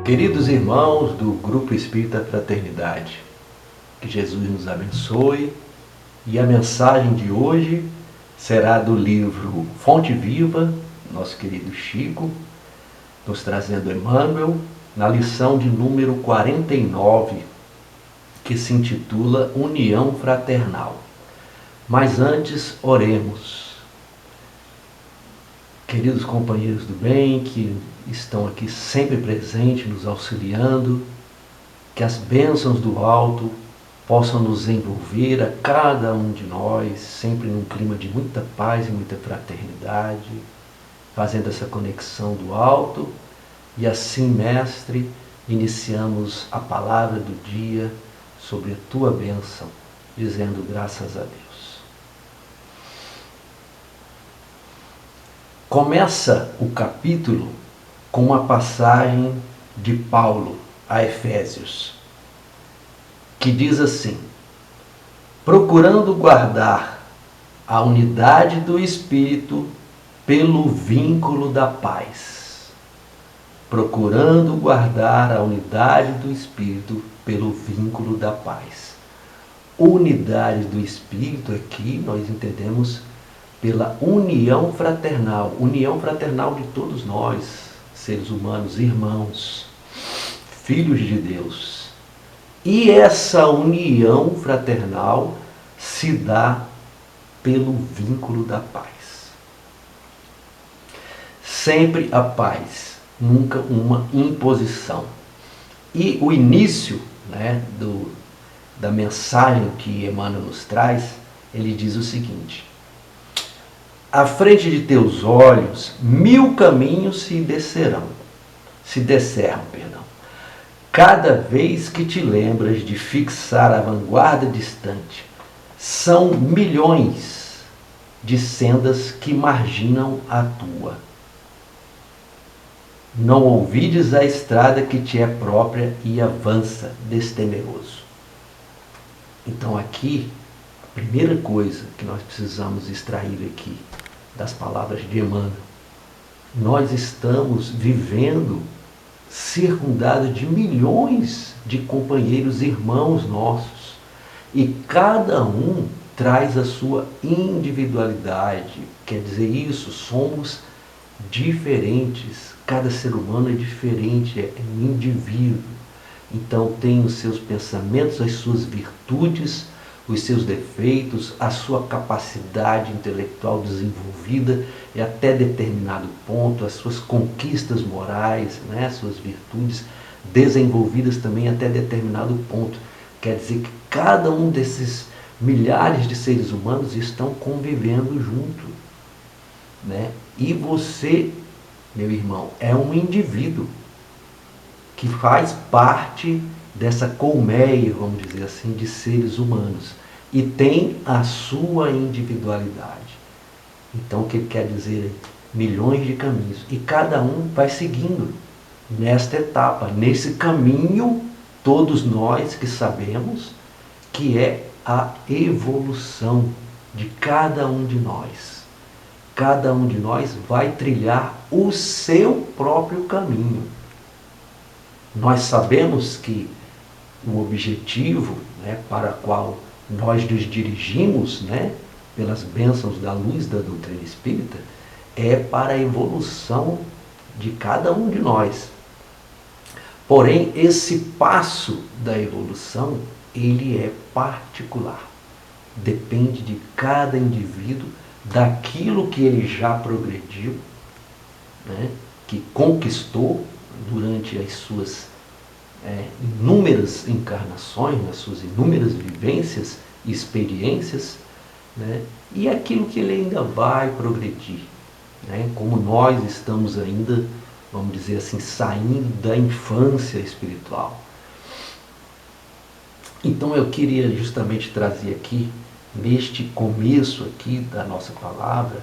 Queridos irmãos do Grupo Espírita Fraternidade, que Jesus nos abençoe, e a mensagem de hoje será do livro Fonte Viva, nosso querido Chico, nos trazendo Emmanuel, na lição de número 49, que se intitula União Fraternal. Mas antes, oremos. Queridos companheiros do bem, que estão aqui sempre presentes, nos auxiliando, que as bênçãos do alto possam nos envolver a cada um de nós, sempre num clima de muita paz e muita fraternidade, fazendo essa conexão do alto. E assim, Mestre, iniciamos a palavra do dia sobre a Tua bênção, dizendo graças a Deus. Começa o capítulo com uma passagem de Paulo a Efésios, que diz assim: procurando guardar a unidade do Espírito pelo vínculo da paz. Procurando guardar a unidade do Espírito pelo vínculo da paz. Unidade do Espírito aqui nós entendemos pela união fraternal de todos nós, seres humanos, irmãos, filhos de Deus. E essa união fraternal se dá pelo vínculo da paz. Sempre a paz, nunca uma imposição. E o início, da mensagem que Emmanuel nos traz, ele diz o seguinte: à frente de teus olhos 1000 caminhos se descerram. Cada vez que te lembras de fixar a vanguarda distante, são milhões de sendas que marginam a tua. Não ouvides a estrada que te é própria e avança destemeroso. Então aqui, a primeira coisa que nós precisamos extrair aqui das palavras de Emmanuel: nós estamos vivendo circundados de milhões de companheiros, irmãos nossos, e cada um traz a sua individualidade. Quer dizer isso, somos diferentes, cada ser humano é diferente, é um indivíduo. Então tem os seus pensamentos, as suas virtudes, os seus defeitos, a sua capacidade intelectual desenvolvida e até determinado ponto, as suas conquistas morais, as suas virtudes desenvolvidas também até determinado ponto. Quer dizer que cada um desses milhares de seres humanos estão convivendo junto. E você, meu irmão, é um indivíduo que faz parte dessa colmeia, vamos dizer assim, de seres humanos, e tem a sua individualidade. Então, o que ele quer dizer? Milhões de caminhos, e cada um vai seguindo nesta etapa, nesse caminho, todos nós que sabemos que é a evolução de cada um de nós. Cada um de nós vai trilhar o seu próprio caminho. Nós sabemos que o objetivo, para o qual nós nos dirigimos, pelas bênçãos da luz da doutrina espírita, é para a evolução de cada um de nós. Porém, esse passo da evolução, ele é particular. Depende de cada indivíduo, daquilo que ele já progrediu, que conquistou durante as suas inúmeras encarnações, nas suas inúmeras vivências e experiências, e aquilo que ele ainda vai progredir. Como nós estamos ainda, vamos dizer assim, saindo da infância espiritual. Então eu queria justamente trazer aqui, neste começo aqui da nossa palavra,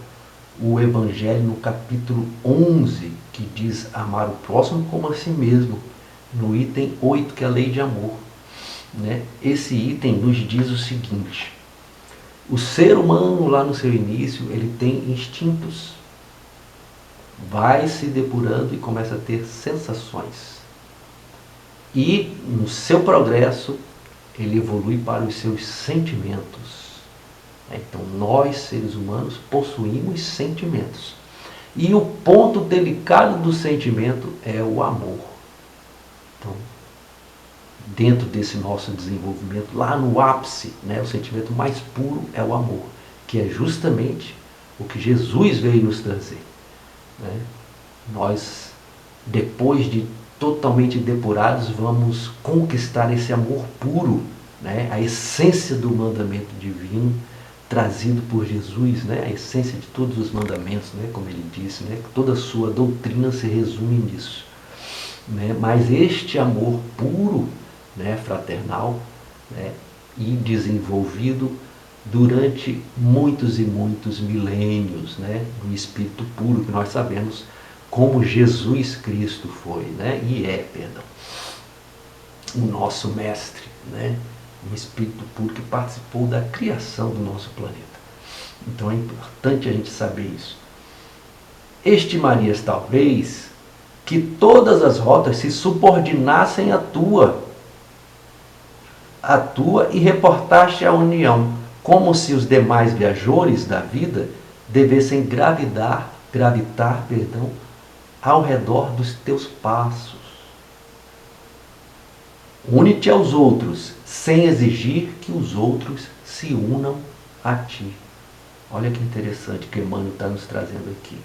o Evangelho no capítulo 11, que diz amar o próximo como a si mesmo, no item 8, que é a lei de amor. Esse item nos diz o seguinte: o ser humano lá no seu início, ele tem instintos, vai se depurando e começa a ter sensações. E no seu progresso, ele evolui para os seus sentimentos. Então, nós, seres humanos, possuímos sentimentos. E o ponto delicado do sentimento é o amor. Então, dentro desse nosso desenvolvimento, lá no ápice, né, o sentimento mais puro é o amor, que é justamente o que Jesus veio nos trazer. Né? Nós, depois de totalmente depurados, vamos conquistar esse amor puro, né? A essência do mandamento divino trazido por Jesus, né? A essência de todos os mandamentos, né? Como ele disse, né? Toda a sua doutrina se resume nisso. Né? Mas este amor puro, né? Fraternal, né? E desenvolvido durante muitos e muitos milênios, né? No Espírito puro, que nós sabemos como Jesus Cristo foi, né? E é, perdão, o nosso mestre, né? Um Espírito puro que participou da criação do nosso planeta. Então é importante a gente saber isso. Estimarias talvez que todas as rotas se subordinassem à tua e reportaste a união, como se os demais viajores da vida devessem gravitar, ao redor dos teus passos. Une-te aos outros, sem exigir que os outros se unam a ti. Olha que interessante que Emmanuel está nos trazendo aqui.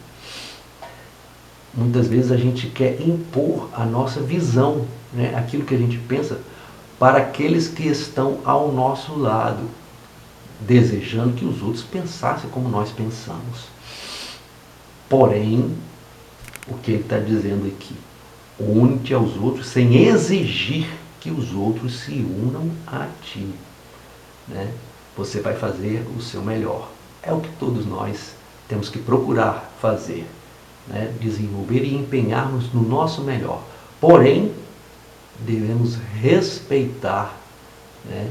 Muitas vezes a gente quer impor a nossa visão, né, aquilo que a gente pensa, para aqueles que estão ao nosso lado, desejando que os outros pensassem como nós pensamos. Porém, o que ele está dizendo aqui? Une-te aos outros sem exigir que os outros se unam a ti. Né? Você vai fazer o seu melhor. É o que todos nós temos que procurar fazer. Né? Desenvolver e empenhar-nos no nosso melhor. Porém, devemos respeitar, né,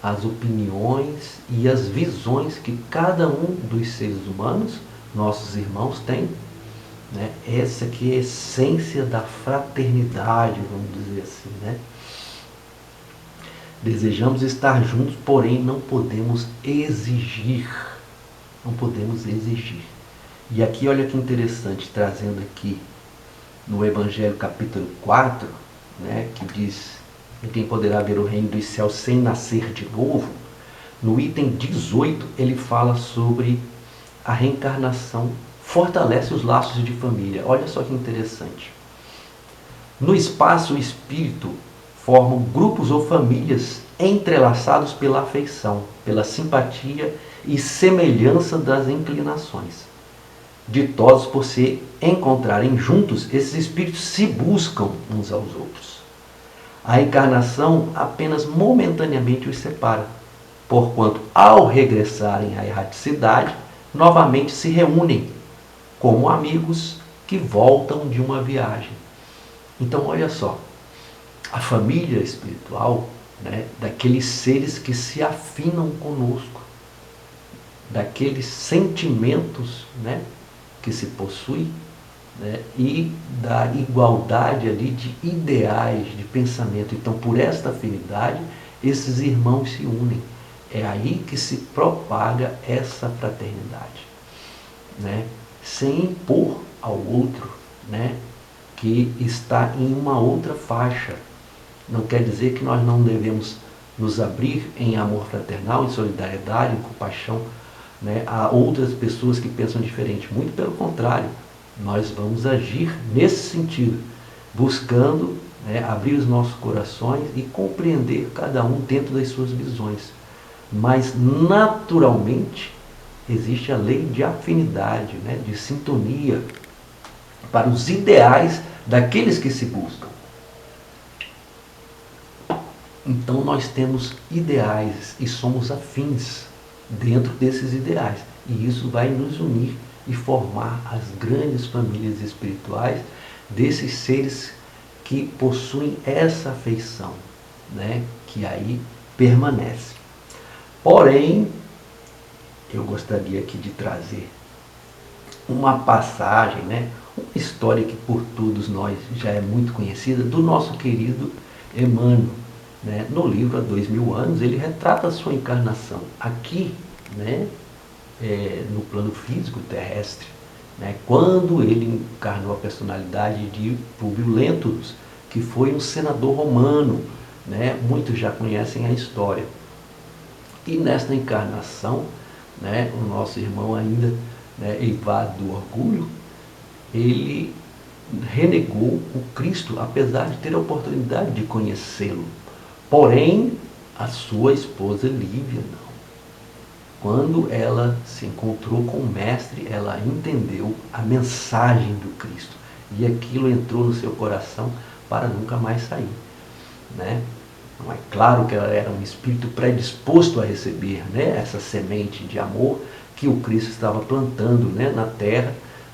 as opiniões e as visões que cada um dos seres humanos, nossos irmãos, tem. Né? Essa que é a essência da fraternidade, vamos dizer assim. Né? Desejamos estar juntos, porém não podemos exigir. Não podemos exigir. E aqui olha que interessante, trazendo aqui no Evangelho capítulo 4, né, que diz: ninguém poderá ver o reino dos céus sem nascer de novo. No item 18 ele fala sobre a reencarnação, fortalece os laços de família. Olha só que interessante. No espaço, o espírito formam grupos ou famílias entrelaçados pela afeição, pela simpatia e semelhança das inclinações. Ditosos por se encontrarem juntos, esses espíritos se buscam uns aos outros. A encarnação apenas momentaneamente os separa, porquanto, ao regressarem à erraticidade, novamente se reúnem, como amigos que voltam de uma viagem. Então, olha só, a família espiritual, né, daqueles seres que se afinam conosco, daqueles sentimentos, né, que se possui, né, e da igualdade ali de ideais, de pensamento. Então, por esta afinidade, esses irmãos se unem. É aí que se propaga essa fraternidade, né, sem impor ao outro, né, que está em uma outra faixa. Não quer dizer que nós não devemos nos abrir em amor fraternal, em solidariedade, em compaixão, né, a outras pessoas que pensam diferente. Muito pelo contrário, nós vamos agir nesse sentido, buscando, né, abrir os nossos corações e compreender cada um dentro das suas visões. Mas, naturalmente, existe a lei de afinidade, né, de sintonia para os ideais daqueles que se buscam. Então nós temos ideais e somos afins dentro desses ideais. E isso vai nos unir e formar as grandes famílias espirituais desses seres que possuem essa afeição, né, que aí permanece. Porém, eu gostaria aqui de trazer uma passagem, né, uma história que por todos nós já é muito conhecida, do nosso querido Emmanuel, né, no livro Há 2000 anos, ele retrata a sua encarnação aqui, né, no plano físico terrestre, né, quando ele encarnou a personalidade de Públio Lentulus, que foi um senador romano, né, muitos já conhecem a história. E nesta encarnação, né, o nosso irmão ainda, né, eivado do orgulho, ele renegou o Cristo, apesar de ter a oportunidade de conhecê-lo. Porém, a sua esposa Lívia não. Quando ela se encontrou com o Mestre, ela entendeu a mensagem do Cristo. E aquilo entrou no seu coração para nunca mais sair, né? Não é claro que ela era um espírito predisposto a receber, né, essa semente de amor que o Cristo estava plantando, né, na terra,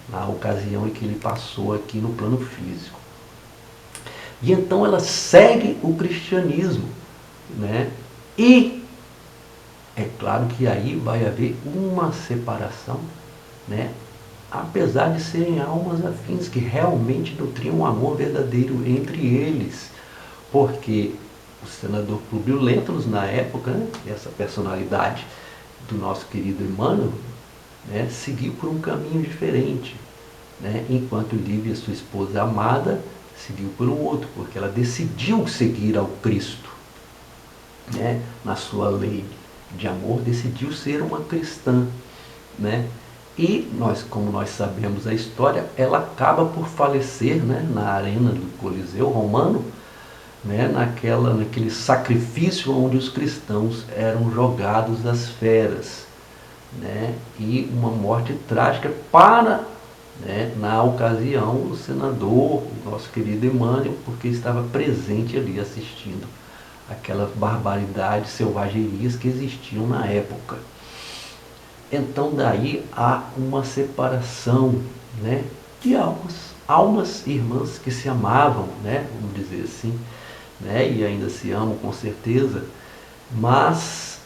na ocasião em que ele passou aqui no plano físico. E então ela segue o cristianismo, né? E é claro que aí vai haver uma separação, né? Apesar de serem almas afins que realmente nutriam um amor verdadeiro entre eles, porque o senador Públio Lentulus, na época, né, essa personalidade do nosso querido Emmanuel, né, seguiu por um caminho diferente, né, enquanto Lívia, sua esposa amada, seguiu por um outro, porque ela decidiu seguir ao Cristo, né, na sua lei de amor, decidiu ser uma cristã, né? E nós, como nós sabemos a história, ela acaba por falecer, né, na arena do Coliseu Romano, né, naquele sacrifício onde os cristãos eram jogados às feras, né, e uma morte trágica para, né, na ocasião, o senador, o nosso querido Emmanuel, porque estava presente ali assistindo aquelas barbaridades, selvagerias que existiam na época. Então daí há uma separação, né, de almas irmãs que se amavam, né, vamos dizer assim, né, e ainda se amam com certeza, mas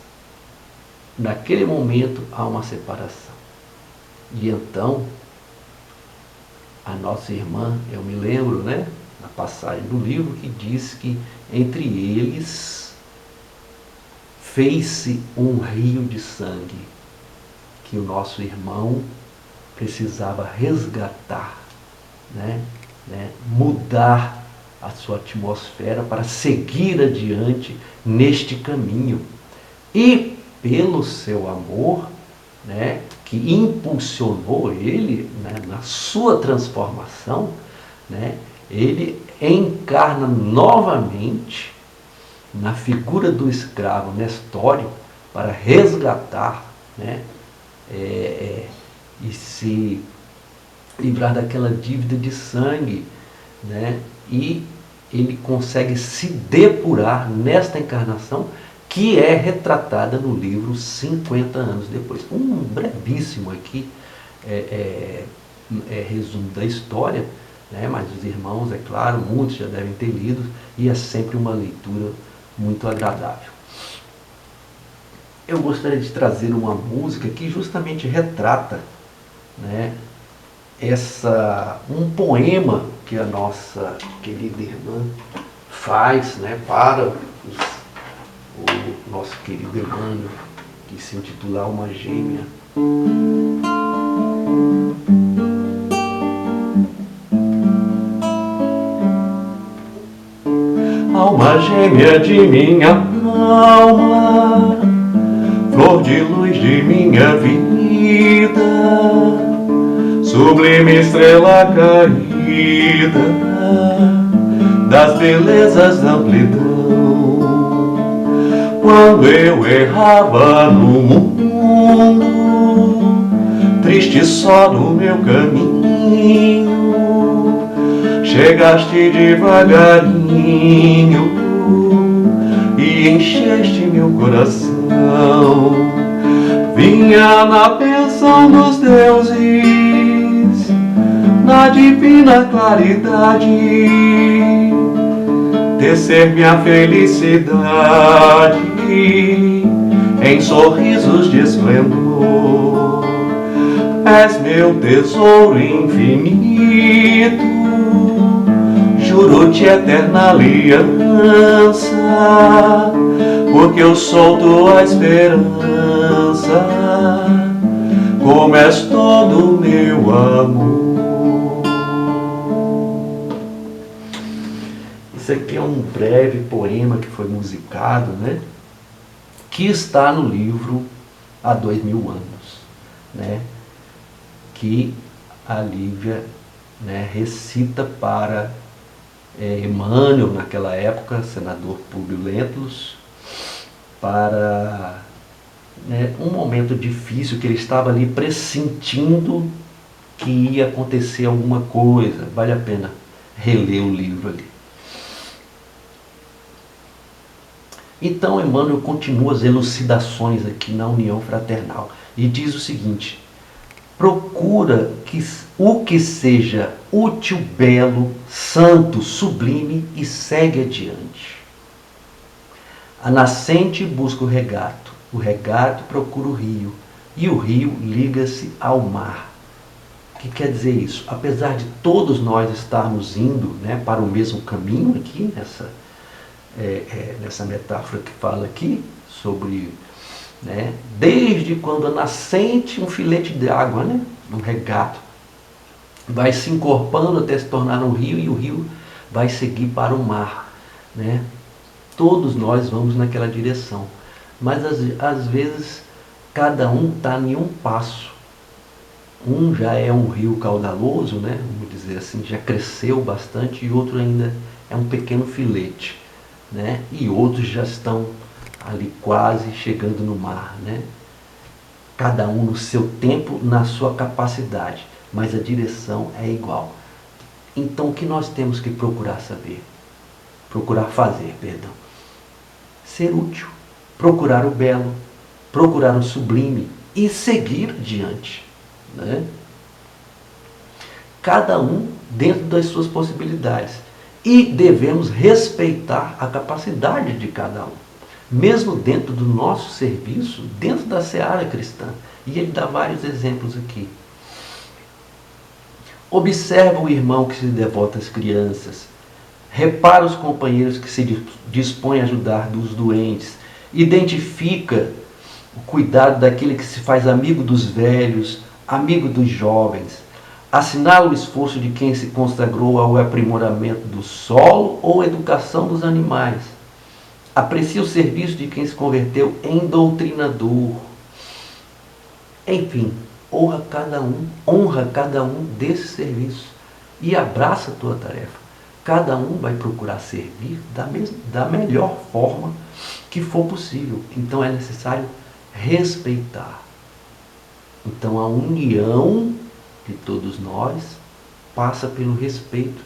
naquele momento há uma separação. E então a nossa irmã, eu me lembro, né, na passagem do livro, que diz que entre eles fez-se um rio de sangue, que o nosso irmão precisava resgatar, né, mudar a sua atmosfera para seguir adiante neste caminho. E pelo seu amor, né, que impulsionou ele, né, na sua transformação, né, ele encarna novamente na figura do escravo Nestório para resgatar, né, e se livrar daquela dívida de sangue, né, e ele consegue se depurar nesta encarnação, que é retratada no livro 50 anos depois. Um brevíssimo aqui resumo da história, né, mas os irmãos, é claro, muitos já devem ter lido, e é sempre uma leitura muito agradável. Eu gostaria de trazer uma música que justamente retrata, né, um poema que a nossa querida irmã faz, né, para o nosso querido Emmanuel, que se intitula Alma Gêmea. Alma gêmea de minha alma, flor de luz de minha vida, sublime estrela caída das belezas da amplidão. Quando eu errava no mundo, triste só no meu caminho, chegaste devagarinho e encheste meu coração. Vinha na pensão dos deuses, na divina claridade, tecer minha felicidade em sorrisos de esplendor. És meu tesouro infinito, juro-te eterna aliança, porque eu sou tua esperança, como és todo o meu amor. Isso aqui é um breve poema que foi musicado, né? Que está no livro Há 2000 anos, né? Que a Lívia, né, recita para Emmanuel, naquela época, senador Públio Lentulus, para, né, um momento difícil que ele estava ali pressentindo que ia acontecer alguma coisa. Vale a pena reler o livro ali. Então Emmanuel continua as elucidações aqui na união fraternal e diz o seguinte: procura o que seja útil, belo, santo, sublime e segue adiante. A nascente busca o regato procura o rio e o rio liga-se ao mar. O que quer dizer isso? Apesar de todos nós estarmos indo, né, para o mesmo caminho aqui, nessa metáfora que fala aqui, sobre, né, desde quando a nascente, um filete de água, né, um regato, vai se encorpando até se tornar um rio, e o rio vai seguir para o mar, né? Todos nós vamos naquela direção, mas às vezes cada um está em um passo. Um já é um rio caudaloso, né, vamos dizer assim, já cresceu bastante, e outro ainda é um pequeno filete, né, e outros já estão ali quase chegando no mar, né? Cada um no seu tempo, na sua capacidade, mas a direção é igual. Então o que nós temos que procurar fazer, ser útil, procurar o belo, procurar o sublime e seguir adiante, né? Cada um dentro das suas possibilidades, e devemos respeitar a capacidade de cada um, mesmo dentro do nosso serviço, dentro da seara cristã. E ele dá vários exemplos aqui. Observa o irmão que se devota às crianças, repara os companheiros que se dispõem a ajudar os doentes, identifica o cuidado daquele que se faz amigo dos velhos, amigo dos jovens, assinala o esforço de quem se consagrou ao aprimoramento do solo ou educação dos animais, aprecia o serviço de quem se converteu em doutrinador. Enfim, honra cada um desses serviços e abraça a tua tarefa. Cada um vai procurar servir da melhor forma que for possível. Então é necessário respeitar. Então a união de todos nós passa pelo respeito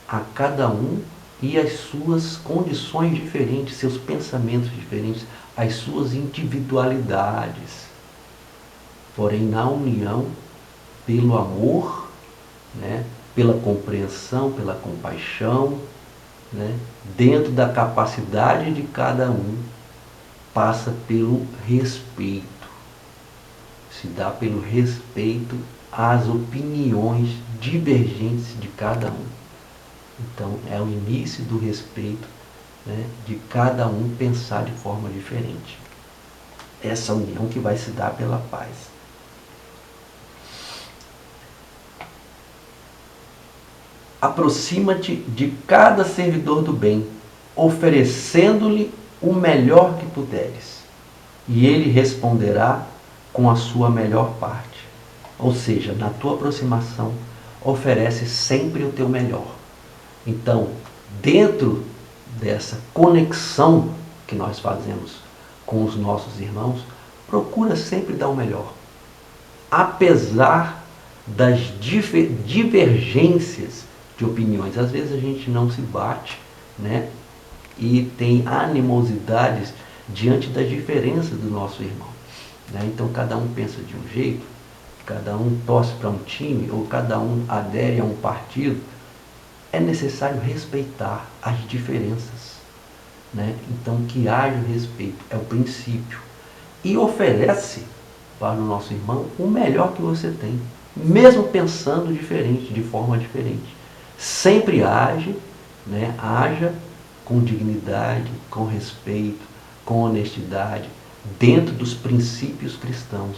a cada um e as suas condições diferentes, seus pensamentos diferentes, as suas individualidades. Porém, na união, pelo amor, né, pela compreensão, pela compaixão, né, dentro da capacidade de cada um, passa pelo respeito. Se dá pelo respeito às opiniões divergentes de cada um. Então, é o início do respeito, né, de cada um pensar de forma diferente. Essa união que vai se dar pela paz. Aproxima-te de cada servidor do bem, oferecendo-lhe o melhor que puderes, e ele responderá com a sua melhor parte. Ou seja, na tua aproximação, oferece sempre o teu melhor. Então, dentro dessa conexão que nós fazemos com os nossos irmãos, procura sempre dar o melhor. Apesar das divergências de opiniões. Às vezes a gente não se bate, né? E tem animosidades diante das diferenças do nosso irmão, né? Então cada um pensa de um jeito, cada um torce para um time, ou cada um adere a um partido. É necessário respeitar as diferenças, né? Então que haja respeito, é o princípio. E oferece para o nosso irmão o melhor que você tem, mesmo pensando diferente, de forma diferente. sempre age, né, haja com dignidade, com respeito, com honestidade, dentro dos princípios cristãos,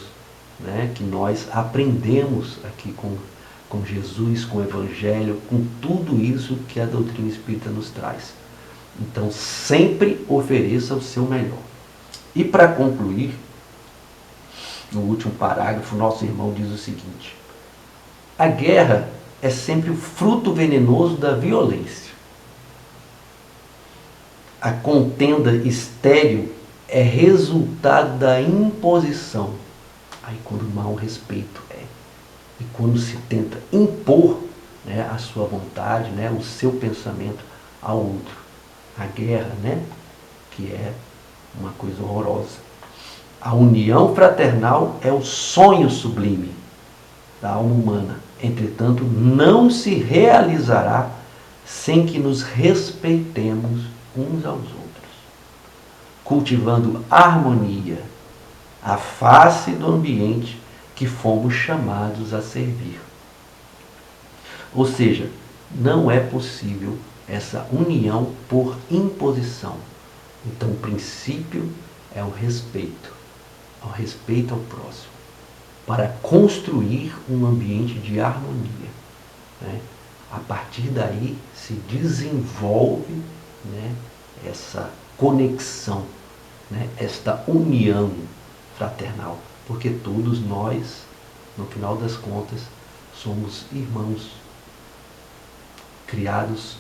né, que nós aprendemos aqui com Jesus, com o Evangelho, com tudo isso que a doutrina espírita nos traz. Então, sempre ofereça o seu melhor. E para concluir, no último parágrafo, nosso irmão diz o seguinte: a guerra é sempre o fruto venenoso da violência. A contenda estéril é resultado da imposição. Aí quando não há um respeito e quando se tenta impor, né, a sua vontade, né, o seu pensamento ao outro. A guerra, né, que é uma coisa horrorosa. A união fraternal é o sonho sublime da alma humana. Entretanto, não se realizará sem que nos respeitemos uns aos outros, cultivando harmonia, a face do ambiente que fomos chamados a servir. Ou seja, não é possível essa união por imposição. Então, o princípio é o respeito ao próximo, para construir um ambiente de harmonia, né? A partir daí se desenvolve, né, essa conexão, né, esta união fraternal, porque todos nós, no final das contas, somos irmãos, criados,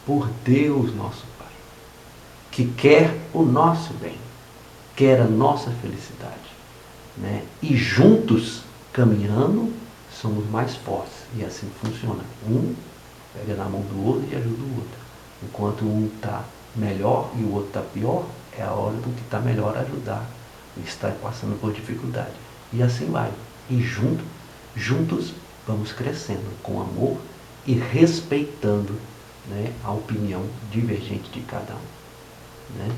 por Deus nosso Pai, que quer o nosso bem, quer a nossa felicidade, né? E juntos, caminhando, somos mais fortes. E assim funciona. Um pega na mão do outro e ajuda o outro. Enquanto um está melhor e o outro está pior, é a hora do que está melhor ajudar. E está passando por dificuldade. E assim vai. E juntos vamos crescendo com amor e respeitando, né, a opinião divergente de cada um, né?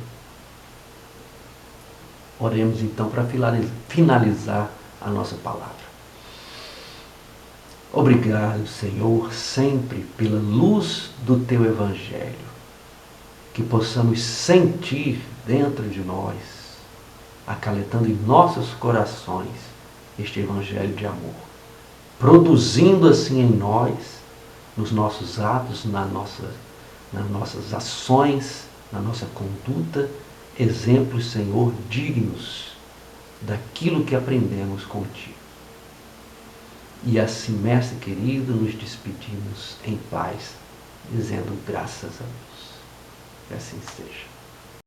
Oremos então para finalizar a nossa palavra. Obrigado, Senhor, sempre pela luz do Teu Evangelho, que possamos sentir dentro de nós, acalentando em nossos corações este Evangelho de amor, produzindo assim em nós, nos nossos atos, nas nossas ações, na nossa conduta, exemplos, Senhor, dignos daquilo que aprendemos contigo. E assim, Mestre querido, nos despedimos em paz, dizendo graças a Deus. Que assim seja.